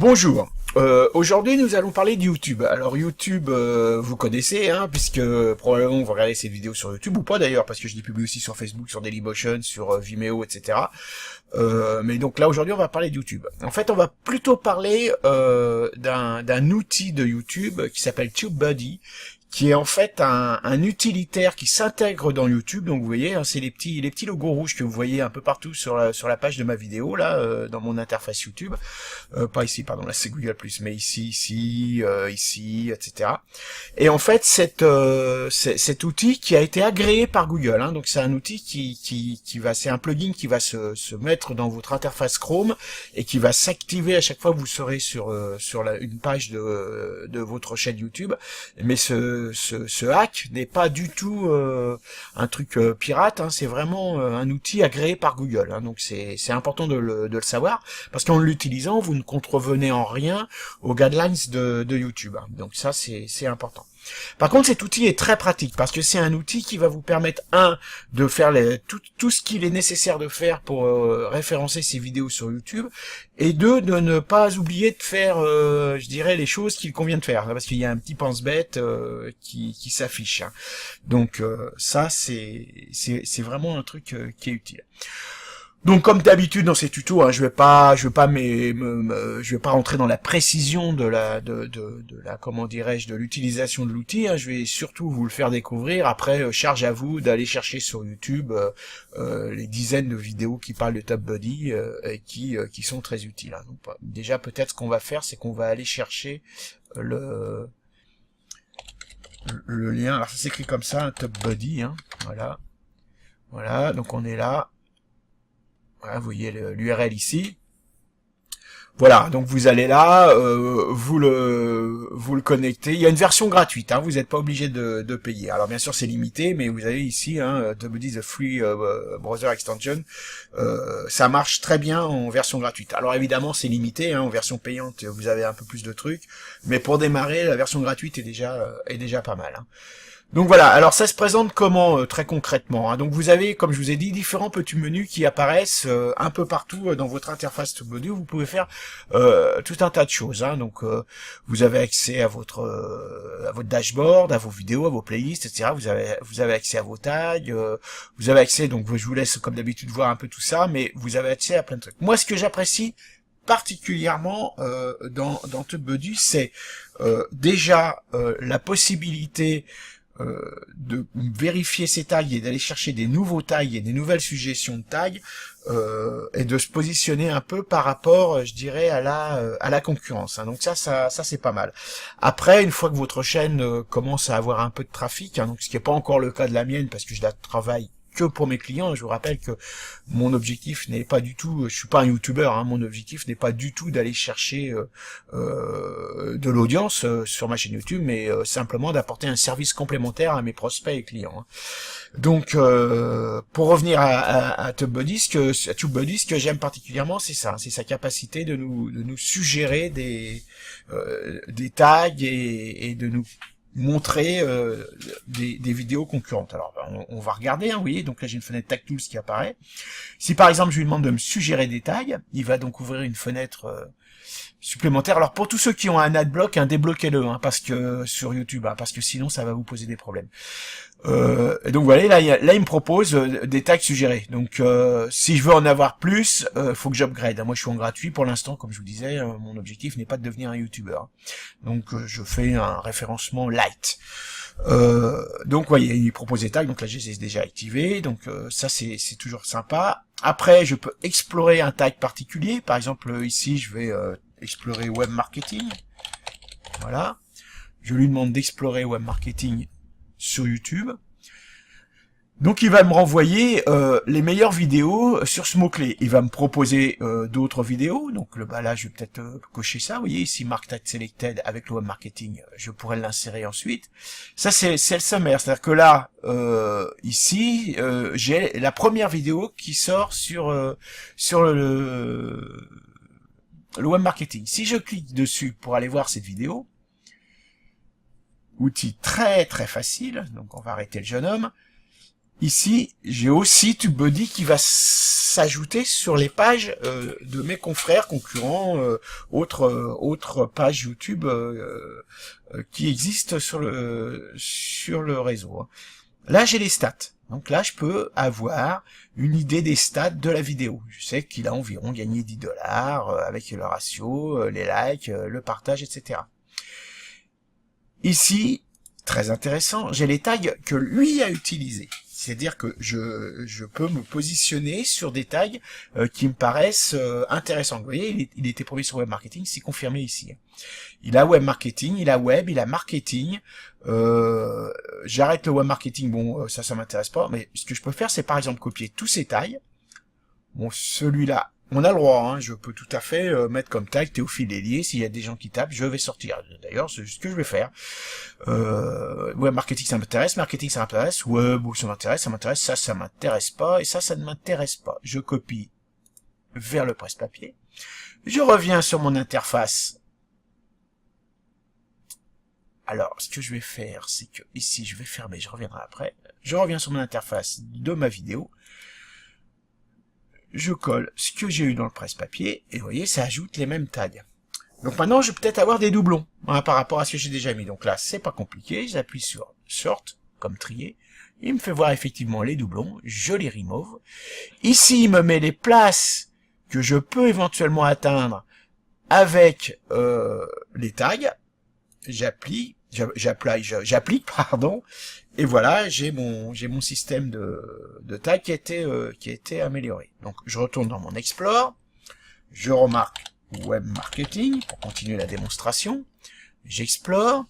Bonjour. Aujourd'hui, nous allons parler de YouTube. Alors YouTube, vous connaissez, hein, puisque probablement vous regardez cette vidéo sur YouTube ou pas d'ailleurs, parce que je les publie aussi sur Facebook, sur Dailymotion, sur Vimeo, etc. Mais donc là aujourd'hui, on va parler de YouTube. En fait, on va plutôt parler d'un outil de YouTube qui s'appelle TubeBuddy, qui est en fait un utilitaire qui s'intègre dans YouTube. Donc vous voyez, hein, c'est les petits logos rouges que vous voyez un peu partout sur la page de ma vidéo là, dans mon interface YouTube. Pas ici, pardon, là c'est Google+, mais ici, etc. Et en fait, cet outil qui a été agréé par Google, hein, donc c'est un outil c'est un plugin qui va se mettre dans votre interface Chrome et qui va s'activer à chaque fois que vous serez sur une page de votre chaîne YouTube. Mais ce hack n'est pas du tout un truc pirate, hein, c'est vraiment un outil agréé par Google, hein, donc c'est important de le savoir, parce qu'en l'utilisant, vous ne contrevenez en rien aux guidelines de YouTube, hein, donc ça c'est important. Par contre, cet outil est très pratique parce que c'est un outil qui va vous permettre, de faire tout ce qu'il est nécessaire de faire pour référencer ces vidéos sur YouTube, et deux, de ne pas oublier de faire, je dirais, les choses qu'il convient de faire, parce qu'il y a un petit pense-bête qui s'affiche, hein. Donc ça, c'est vraiment un truc qui est utile. Donc comme d'habitude dans ces tutos, hein, je vais pas rentrer dans la précision de la comment dirais-je, de l'utilisation de l'outil, hein. Je vais surtout vous le faire découvrir. Après, charge à vous d'aller chercher sur YouTube les dizaines de vidéos qui parlent de TubeBuddy et qui sont très utiles, hein. Donc, déjà peut-être ce qu'on va faire, c'est qu'on va aller chercher le lien. Alors ça s'écrit comme ça, un TubeBuddy, hein. Voilà, donc on est là. Voilà, vous voyez l'URL ici. Voilà, donc vous allez là, vous le connectez. Il y a une version gratuite, hein, vous n'êtes pas obligé de payer. Alors bien sûr c'est limité, mais vous avez ici, hein, TubeBuddy the Free Browser Extension. Ça marche très bien en version gratuite. Alors évidemment c'est limité, hein, en version payante vous avez un peu plus de trucs, mais pour démarrer la version gratuite est déjà pas mal, hein. Donc voilà, alors ça se présente comment très concrètement, hein. Donc vous avez, comme je vous ai dit, différents petits menus qui apparaissent un peu partout dans votre interface TubeBuddy. Vous pouvez faire tout un tas de choses, hein. Donc vous avez accès à votre dashboard, à vos vidéos, à vos playlists, etc. Vous avez accès à vos tags, vous avez accès, donc je vous laisse comme d'habitude voir un peu tout ça, mais vous avez accès à plein de trucs. Moi, ce que j'apprécie particulièrement dans TubeBuddy, c'est déjà la possibilité de vérifier ces tags et d'aller chercher des nouveaux tags et des nouvelles suggestions de tags, et de se positionner un peu par rapport, je dirais, à la concurrence, hein. Donc ça c'est pas mal. Après, une fois que votre chaîne commence à avoir un peu de trafic, hein, donc ce qui n'est pas encore le cas de la mienne parce que je la travaille que pour mes clients. Je vous rappelle que mon objectif n'est pas du tout, je suis pas un youtubeur, hein, mon objectif n'est pas du tout d'aller chercher de l'audience sur ma chaîne YouTube, mais simplement d'apporter un service complémentaire à mes prospects et clients, hein. Donc pour revenir à TubeBuddy, ce que j'aime particulièrement, c'est ça, c'est sa capacité de nous suggérer des tags et de nous montrer des vidéos concurrentes. Alors on va regarder, hein, vous voyez, donc là j'ai une fenêtre Tag Tools qui apparaît. Si par exemple je lui demande de me suggérer des tags, il va donc ouvrir une fenêtre supplémentaire. Alors pour tous ceux qui ont un adblock, hein, débloquez-le, hein, parce que sur YouTube, hein, parce que sinon ça va vous poser des problèmes. Et donc voilà, là il me propose des tags suggérés. Donc si je veux en avoir plus, faut que j'upgrade. Moi je suis en gratuit pour l'instant, comme je vous disais, mon objectif n'est pas de devenir un youtubeur. Donc je fais un référencement light. Donc voyez, il propose des tags, donc là je les ai déjà activés, donc ça c'est toujours sympa. Après je peux explorer un tag particulier, par exemple ici je vais explorer web marketing. Voilà, je lui demande d'explorer web marketing sur YouTube. Donc il va me renvoyer les meilleures vidéos sur ce mot-clé. Il va me proposer d'autres vidéos. Donc là je vais peut-être cocher ça. Vous voyez ici Mark Tag Selected avec le web marketing. Je pourrais l'insérer ensuite. Ça c'est le sommaire. C'est-à-dire que là ici j'ai la première vidéo qui sort sur le web marketing. Si je clique dessus pour aller voir cette vidéo, outil très très facile. Donc on va arrêter le jeune homme. ici, j'ai aussi TubeBuddy qui va s'ajouter sur les pages de mes confrères, concurrents, autres pages YouTube qui existent sur le réseau. Là, j'ai les stats. Donc là, je peux avoir une idée des stats de la vidéo. Je sais qu'il a environ gagné 10 $ avec le ratio, les likes, le partage, etc. Ici, très intéressant, j'ai les tags que lui a utilisés. C'est-à-dire que je peux me positionner sur des tags qui me paraissent intéressants. Vous voyez, il était premier sur web marketing, c'est confirmé ici. Il a web marketing, il a web, il a marketing. J'arrête le web marketing, bon, ça m'intéresse pas. Mais ce que je peux faire, c'est par exemple copier tous ces tags. Bon, celui-là, on a le droit, hein, je peux tout à fait mettre comme tag Théophile Hélier. S'il y a des gens qui tapent, je vais sortir. D'ailleurs, c'est ce que je vais faire. Web marketing, ça m'intéresse. Marketing, ça m'intéresse. Web, ça m'intéresse. Ça m'intéresse pas. Et ça ne m'intéresse pas. Je copie vers le presse-papier. Je reviens sur mon interface. Alors, ce que je vais faire, c'est que ici, je vais fermer, je reviendrai après. Je reviens sur mon interface de ma vidéo. Je colle ce que j'ai eu dans le presse-papier, et vous voyez, ça ajoute les mêmes tags. Donc maintenant, je vais peut-être avoir des doublons, hein, par rapport à ce que j'ai déjà mis. Donc là, c'est pas compliqué, j'appuie sur Sort, comme trier. Il me fait voir effectivement les doublons, je les remove. Ici, il me met les places que je peux éventuellement atteindre avec les tags. J'applique, pardon, et voilà, j'ai mon système de tags qui a été amélioré. Donc je retourne dans mon Explore, je remarque Web Marketing pour continuer la démonstration, j'explore,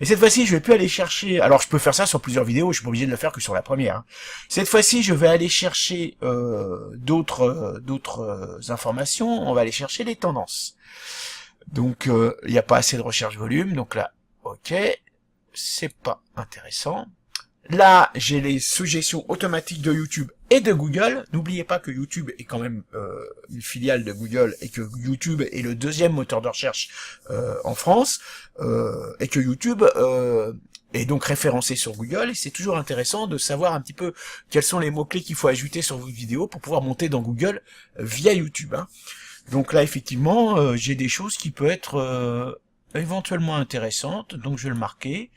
et cette fois-ci je vais plus aller chercher, alors je peux faire ça sur plusieurs vidéos, je suis pas obligé de le faire que sur la première. Hein. Cette fois-ci je vais aller chercher d'autres informations, on va aller chercher les tendances. Donc il n'y a pas assez de recherche volume, donc là, ok, c'est pas intéressant. Là, j'ai les suggestions automatiques de YouTube et de Google. N'oubliez pas que YouTube est quand même une filiale de Google et que YouTube est le deuxième moteur de recherche en France et que YouTube est donc référencé sur Google. Et c'est toujours intéressant de savoir un petit peu quels sont les mots-clés qu'il faut ajouter sur vos vidéos pour pouvoir monter dans Google via YouTube. Hein. Donc là, effectivement, j'ai des choses qui peuvent être éventuellement intéressantes, donc je vais le marquer.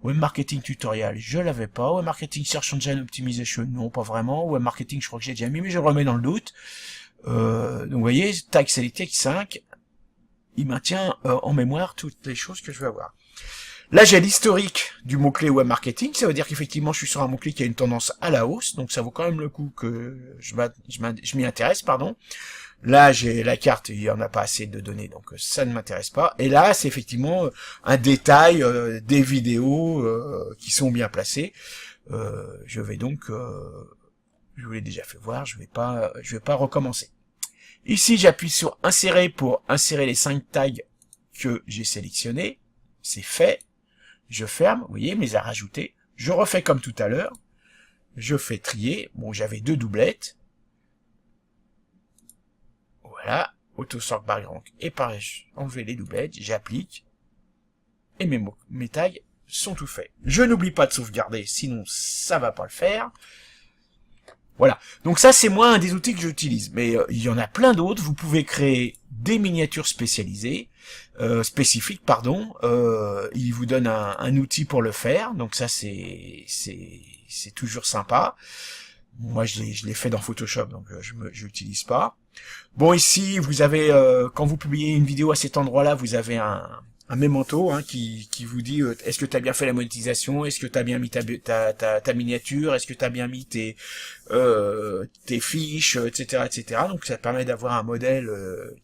Web Marketing Tutorial, je l'avais pas. Web Marketing Search Engine Optimization, non, pas vraiment. Web Marketing, je crois que j'ai déjà mis, mais je le remets dans le doute. Donc vous voyez, Tag Selected 5, il maintient en mémoire toutes les choses que je vais avoir. Là, j'ai l'historique du mot-clé Web Marketing, ça veut dire qu'effectivement, je suis sur un mot-clé qui a une tendance à la hausse, donc ça vaut quand même le coup que je m'y intéresse, pardon. Là, j'ai la carte, il n'y en a pas assez de données, donc ça ne m'intéresse pas. Et là, c'est effectivement un détail des vidéos qui sont bien placées. Je vais donc, je vous l'ai déjà fait voir, je vais pas recommencer. Ici, j'appuie sur insérer pour insérer les 5 tags que j'ai sélectionnés. C'est fait. Je ferme, vous voyez, me les a rajoutés. Je refais comme tout à l'heure. Je fais trier. Bon, j'avais 2 doublettes. Voilà, auto-sort bar rank et pareil, enlever les doublettes, j'applique, et mes tags sont tout faits. Je n'oublie pas de sauvegarder, sinon ça va pas le faire. Voilà, donc ça c'est moi un des outils que j'utilise, mais il y en a plein d'autres, vous pouvez créer des miniatures spécialisées, spécifiques, pardon, il vous donne un outil pour le faire, donc ça c'est toujours sympa. Moi, je l'ai fait dans Photoshop, donc je l'utilise pas. Bon, ici, vous avez, quand vous publiez une vidéo à cet endroit-là, vous avez un mémento hein, qui vous dit est-ce que tu as bien fait la monétisation, est-ce que tu as bien mis ta miniature, est-ce que tu as bien mis tes fiches, etc. Donc, ça permet d'avoir un modèle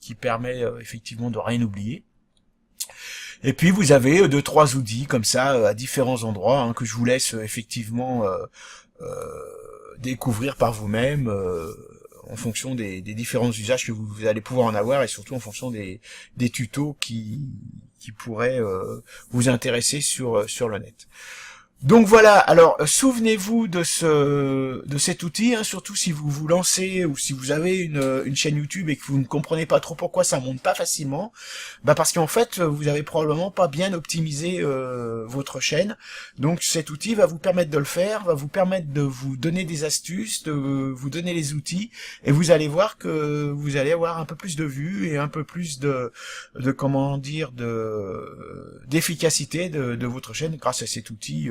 qui permet effectivement de rien oublier. Et puis, vous avez 2-3 outils comme ça à différents endroits hein, que je vous laisse effectivement découvrir par vous-même en fonction des différents usages que vous allez pouvoir en avoir et surtout en fonction des tutos qui pourraient vous intéresser sur le net. Donc voilà, alors souvenez-vous de cet outil, hein, surtout si vous vous lancez ou si vous avez une chaîne YouTube et que vous ne comprenez pas trop pourquoi ça monte pas facilement, bah parce qu'en fait vous avez probablement pas bien optimisé votre chaîne. Donc cet outil va vous permettre de le faire, va vous permettre de vous donner des astuces, de vous donner les outils, et vous allez voir que vous allez avoir un peu plus de vues et un peu plus de comment dire d'efficacité de votre chaîne grâce à cet outil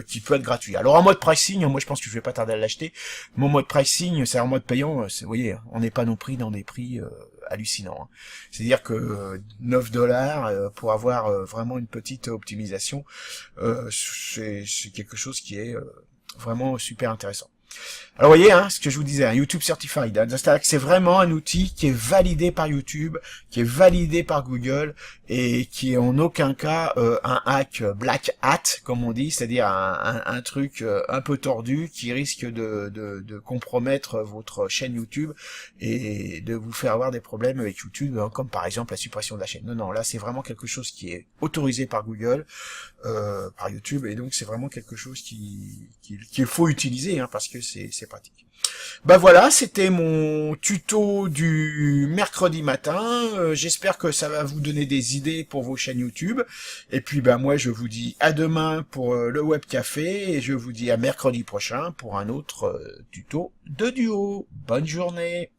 qui peut être gratuit. Alors en mode pricing, moi je pense que je vais pas tarder à l'acheter. Mon mode pricing, c'est en mode payant, vous voyez, on n'est pas non plus dans des prix hallucinants. Hein. C'est-à-dire que 9 dollars pour avoir vraiment une petite optimisation, c'est quelque chose qui est vraiment super intéressant. Alors vous voyez, hein, ce que je vous disais, un YouTube Certified, hein, c'est-à-dire que c'est vraiment un outil qui est validé par YouTube, qui est validé par Google et qui est en aucun cas un hack black hat, comme on dit, c'est-à-dire un truc un peu tordu qui risque de compromettre votre chaîne YouTube et de vous faire avoir des problèmes avec YouTube, hein, comme par exemple la suppression de la chaîne. Non, non, là c'est vraiment quelque chose qui est autorisé par Google, par YouTube, et donc c'est vraiment quelque chose qu'il faut utiliser, hein, parce que c'est pratique. Bah voilà, c'était mon tuto du mercredi matin. J'espère que ça va vous donner des idées pour vos chaînes YouTube. Et puis bah moi je vous dis à demain pour le web café et je vous dis à mercredi prochain pour un autre tuto de duo. Bonne journée.